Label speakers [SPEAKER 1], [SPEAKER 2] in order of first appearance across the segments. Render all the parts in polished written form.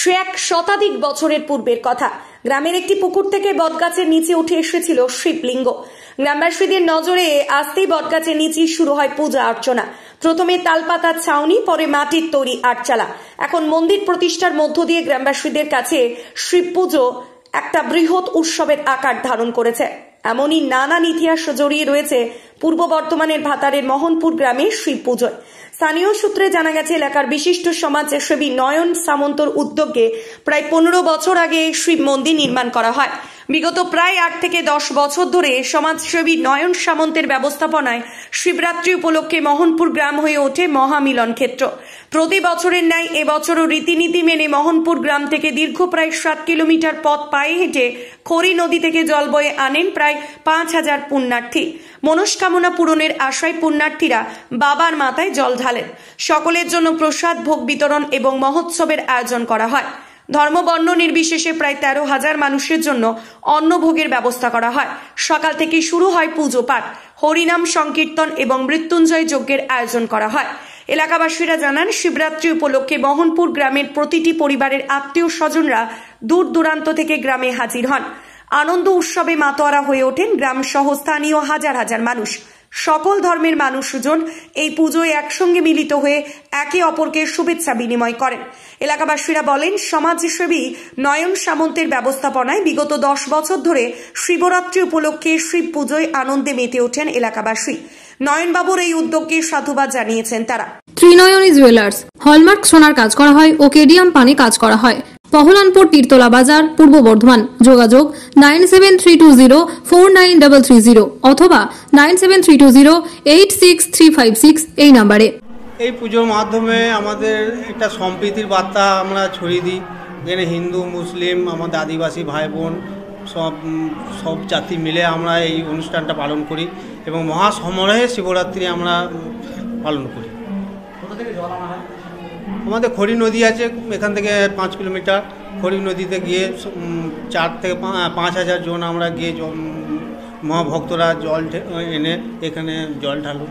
[SPEAKER 1] সে এক শতাধিক বছরের পূর্বের কথা। গ্রামের একটি পুকুর থেকে বটগাছের নিচে উঠে এসেছিল শিবলিঙ্গ। গ্রামবাসীদের নজরে আসতেই বটগাছের নিচে শুরু হয় পূজা অর্চনা। প্রথমে তালপাতার ছাউনি, পরে মাটির তৈরি আটচালা। এখন মন্দির প্রতিষ্ঠার মধ্য দিয়ে গ্রামবাসীদের কাছে শিব পুজো একটা বৃহৎ উৎসবের আকার ধারণ করেছে। এমনই নানান ইতিহাস জড়িয়ে রয়েছে পূর্ব বর্ধমানের ভাতারের মোহনপুর গ্রামের শিব পুজোয়। স্থানীয় সূত্রে জানা গেছে, এলাকার বিশিষ্ট সমাজসেবী নয়ন সামন্তর উদ্যোগে প্রায় 15 বছর আগে এই শিব মন্দির নির্মাণ করা হয়। বিগত প্রায় 8 থেকে 10 বছর ধরে সমাজসেবী নয়ন সামন্তের ব্যবস্থাপনায় শিবরাত্রি উপলক্ষে মোহনপুর গ্রাম হয়ে ওঠে মহামিলন ক্ষেত্র। প্রতি বছরের ন্যায় এবছরও রীতিনীতি মেনে মোহনপুর গ্রাম থেকে দীর্ঘ প্রায় 7 কিলোমিটার পথ পায়ে হেঁটে খড়ি নদী থেকে জল বয়ে আনেন প্রায় 5000 পুণ্যার্থী। মনস্কামনা পূরণের আশায় পুণ্যার্থীরা বাবার মাথায় জল ঢালেন। সকলের জন্য প্রসাদ ভোগ বিতরণ এবং মহোৎসবের আয়োজন করা হয়। ধর্ম বর্ণ নির্বিশেষে প্রায় 13,000 মানুষের জন্য অন্নভোগের ব্যবস্থা করা হয়। সকাল থেকে শুরু হয় পুজো পাঠ, হরিনাম সংকীর্তন এবং মৃত্যুঞ্জয় যজ্ঞের আয়োজন করা হয়। এলাকাবাসীরা জানান, শিবরাত্রি উপলক্ষে মোহনপুর গ্রামের প্রতিটি পরিবারের আত্মীয় স্বজনরা দূর দূরান্ত থেকে গ্রামে হাজির হন। আনন্দ উৎসবে মাতোয়ারা হয়ে ওঠেন গ্রাম সহ স্থানীয় হাজার হাজার মানুষ। সকল ধর্মের মানুষজন এই পুজোয় একসঙ্গে মিলিত হয়ে একে অপরকে শুভেচ্ছা বিনিময় করেন। এলাকাবাসীরা বলেন, সমাজসেবী নয়ন সামন্তের ব্যবস্থাপনায় বিগত 10 বছর ধরে শিবরাত্রি উপলক্ষে শিব পুজোয় আনন্দে মেতে ওঠেন এলাকাবাসী। নয়নবাবুর এই উদ্যোগকে সাধুবাদ জানিয়েছেন তারা।
[SPEAKER 2] ত্রিনয়নী জুয়েলার্স হলমার্ক সোনার কাজ করা হয় ও কেডিয়াম পানি কাজ করা হয়। পহলানপুর তীরতলা বাজার, পূর্ব বর্ধমান। যোগাযোগ 9732049330 অথবা 9732086356 এই নাম্বারে।
[SPEAKER 3] এই পুজোর মাধ্যমে আমাদের একটা সম্প্রীতির বার্তা আমরা ছড়িয়ে দিই। এখানে হিন্দু, মুসলিম, আমাদের আদিবাসী ভাই বোন সব জাতি মিলে আমরা এই অনুষ্ঠানটা পালন করি এবং মহাসমারোহে শিবরাত্রি আমরা পালন করি। কোথা থেকে জল আনা হয়? আমাদের খড়ি নদী আছে, এখান থেকে 5 কিলোমিটার। খড়ি নদীতে গিয়ে 4 থেকে 5,000 জন আমরা গিয়ে মহাভক্তরা জল এনে এখানে জল ঢালু।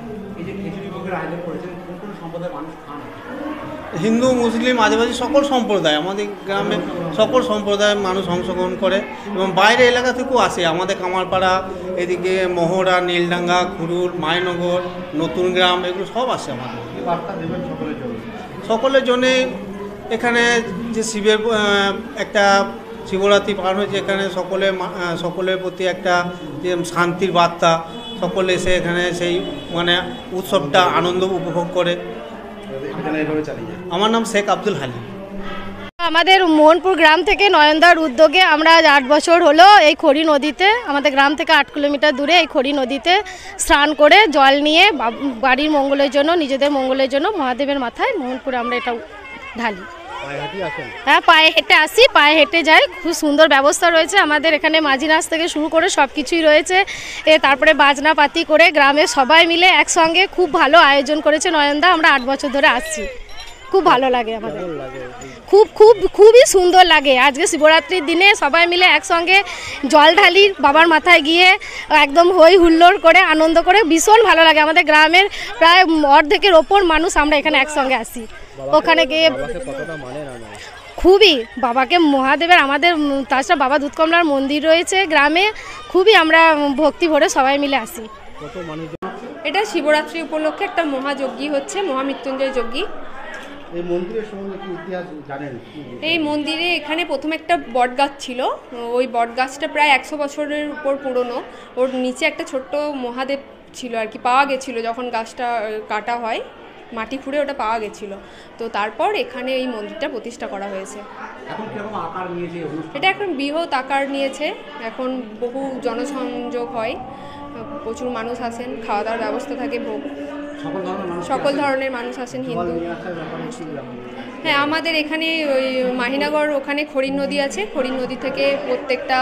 [SPEAKER 3] হিন্দু, মুসলিম, আদিবাসী সকল সম্প্রদায়, আমাদের গ্রামে সকল সম্প্রদায়ের মানুষ অংশগ্রহণ করে এবং বাইরের এলাকা থেকেও আসে। আমাদের কামারপাড়া, এদিকে মহড়া, নীলডাঙ্গা, খুরুল, মায়নগর, নতুন গ্রাম, এগুলো সব আসে আমাদের। সকলের জন্যে এখানে যে শিবের একটা শিবরাত্রি পালন হয়েছে, এখানে সকলের প্রতি একটা যে শান্তির বার্তা, সকলে এসে এখানে সেই উৎসবটা আনন্দ উপভোগ করে। আমার নাম শেখ আব্দুল হালিম।
[SPEAKER 4] আমাদের মোহনপুর গ্রাম থেকে নয়নদার উদ্যোগে আমরা 8 বছর হলো এই খড়ি নদীতে, আমাদের গ্রাম থেকে 8 কিলোমিটার দূরে এই খড়ি নদীতে স্নান করে জল নিয়ে বাড়ির মঙ্গলের জন্য, নিজেদের মঙ্গলের জন্য মহাদেবের মাথায় মোহনপুরে আমরা এটা ঢালি। হ্যাঁ, পায়ে হেঁটে আসি, পায়ে হেঁটে যাই। খুব সুন্দর ব্যবস্থা রয়েছে আমাদের এখানে, মাঝি নাচ থেকে শুরু করে সব কিছুই রয়েছে। তারপরে বাজনা পাতি করে গ্রামের সবাই মিলে একসঙ্গে খুব ভালো আয়োজন করেছে নয়নদা। আমরা 8 বছর ধরে আসছি, খুব ভালো লাগে আমাদের, খুবই সুন্দর লাগে। আজকে শিবরাত্রির দিনে সবাই মিলে একসঙ্গে জল ঢালি বাবার মাথায় গিয়ে, একদম হই হুল্লোড় করে আনন্দ করে ভীষণ ভালো লাগে। আমাদের গ্রামের প্রায় অর্ধেকের ওপর মানুষ আমরা এখানে একসঙ্গে আসি। ওখানে গিয়ে খুবই বাবাকে, মহাদেবের, আমাদের তাছাড়া বাবা দুধকমলার মন্দির রয়েছে গ্রামে, খুবই আমরা ভক্তি ভরে সবাই মিলে আসি।
[SPEAKER 5] এটা শিবরাত্রি উপলক্ষে একটা মহাযজ্ঞী হচ্ছে, মহামৃত্যুঞ্জয় যজ্ঞী।
[SPEAKER 6] এই মন্দিরের সম্বন্ধে কি ইতিহাস জানেন?
[SPEAKER 5] এই মন্দিরে এখানে প্রথম একটা বটগাছ ছিল, ওই বটগাছটা প্রায় 100 বছরের উপর পুরনো। ওর নিচে একটা ছোট্ট মহাদেব ছিল আর কি, পাওয়া গেছিলো যখন গাছটা কাটা হয়, মাটি খুঁড়ে ওটা পাওয়া গেছিলো। তো তারপর এখানে এই মন্দিরটা প্রতিষ্ঠা করা হয়েছে। এটা এখন বৃহৎ আকার নিয়েছে, এখন বহু জনসংযোগ হয়, প্রচুর মানুষ আসেন, খাওয়া দাওয়ার ব্যবস্থা থাকে, ভোগ সকল ধরনের মানুষ আসেন, হিন্দু। হ্যাঁ, আমাদের এখানে ওই মাহিনাগর ওখানে খড়ি নদী আছে, খড়ি নদী থেকে প্রত্যেকটা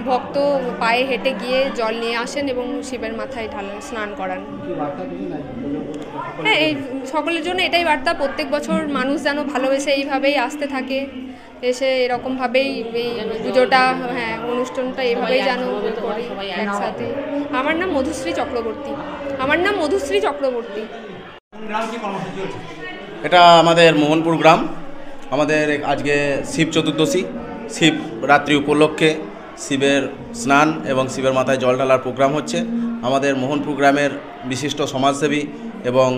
[SPEAKER 5] ভক্ত পায়ে হেঁটে গিয়ে জল নিয়ে আসেন এবং শিবের মাথায় ঢালেন, স্নান করান। হ্যাঁ, এই সকলের জন্য এটাই বার্তা, প্রত্যেক বছর মানুষ যেন ভালোবেসে এইভাবেই আসতে থাকে, এসে এরকমভাবেই এই পুজোটা, হ্যাঁ, অনুষ্ঠানটা এভাবেই যেন করি একসাথে। আমার নাম মধুশ্রী চক্রবর্তী।
[SPEAKER 7] এটা আমাদের মোহনপুর গ্রাম, আমাদের আজকে শিব চতুর্দশী, শিব রাত্রি উপলক্ষে শিবের স্নান এবং শিবের মাথায় জল ঢালার প্রোগ্রাম হচ্ছে। আমাদের মোহনপুর গ্রামের বিশিষ্ট সমাজসেবী এবং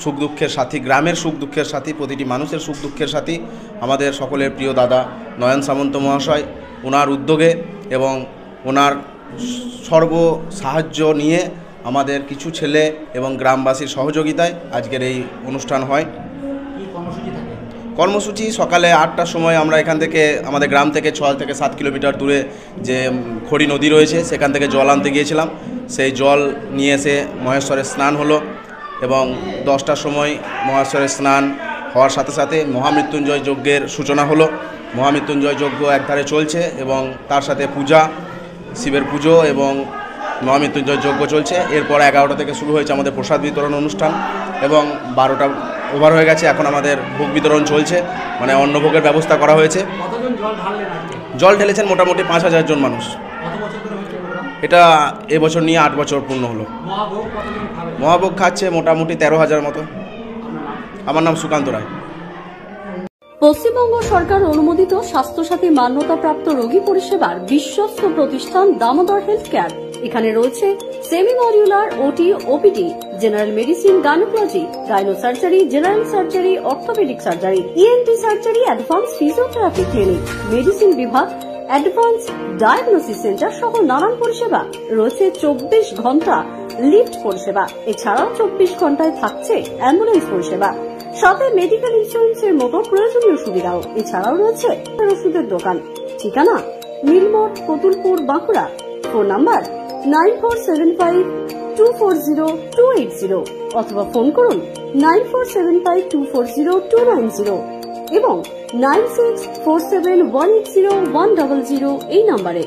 [SPEAKER 7] সুখ দুঃখের সাথী, গ্রামের সুখ দুঃখের সাথী, প্রতিটি মানুষের সুখ দুঃখের সাথী আমাদের সকলের প্রিয় দাদা নয়ন সামন্ত মহাশয়, ওনার উদ্যোগে এবং ওনার সর্ব সাহায্য নিয়ে আমাদের কিছু ছেলে এবং গ্রামবাসীর সহযোগিতায় আজকের এই অনুষ্ঠান হয়। কর্মসূচি সকালে 8টার সময় আমরা এখান থেকে আমাদের গ্রাম থেকে 6 থেকে 7 কিলোমিটার দূরে যে খড়ি নদী রয়েছে সেখান থেকে জল আনতে গিয়েছিলাম। সেই জল নিয়ে এসে মহেশ্বরের স্নান হলো এবং 10টার সময় মহেশ্বরের স্নান হওয়ার সাথে সাথে মহামৃত্যুঞ্জয় যজ্ঞের সূচনা হলো। মহামৃত্যুঞ্জয় যজ্ঞ একধারে চলছে এবং তার সাথে পূজা, শিবের পুজো এবং মহামৃত্যুঞ্জয় যজ্ঞ চলছে। এরপর 11টা থেকে শুরু হয়েছে আমাদের প্রসাদ বিতরণ অনুষ্ঠান এবং 12টা ওভার হয়ে গেছে। এখন আমাদের ভোগ বিতরণ চলছে, মানে অন্নভোগের ব্যবস্থা করা হয়েছে। জল ঢেলেছেন মোটামুটি 5000 জন মানুষ। এটা এবছর নিয়ে 8 বছর পূর্ণ হলো। মহাভোগ খাচ্ছে মোটামুটি 13,000 মতো। আমার নাম সুকান্ত রায়।
[SPEAKER 8] পশ্চিমবঙ্গ সরকার অনুমোদিত স্বাস্থ্যসাথী মান্যতাপ্রাপ্ত রোগী পরিষেবার বিশ্বস্ত প্রতিষ্ঠান দামোদর হেলথ কেয়ার। এখানে রয়েছে semi modular OT, OPD, general medicine, gynaecology, gynae surgery, general surgery, orthopaedic surgery, ENT surgery, advance physiotherapy clinic, medicine বিভাগ, অ্যাডভান্স ডায়াগনোসিস সেন্টার সহ নানান পরিষেবা রয়েছে। 24 ঘন্টা লিফট পরিষেবা, এছাড়াও 24 ঘন্টায় থাকছে অ্যাম্বুলেন্স পরিষেবা, সাথে মেডিকেল ইন্স্যুরেন্সের মতো প্রয়োজনীয় সুবিধাও। এছাড়াও রয়েছে ওষুধের দোকান। ঠিকানা নীলমঠ, কতুলপুর, বাঁকুড়া। ফোন নাম্বার 9475240280 অথবা ফোন করুন 9475240290 এবং 9647180100 এই নম্বরে।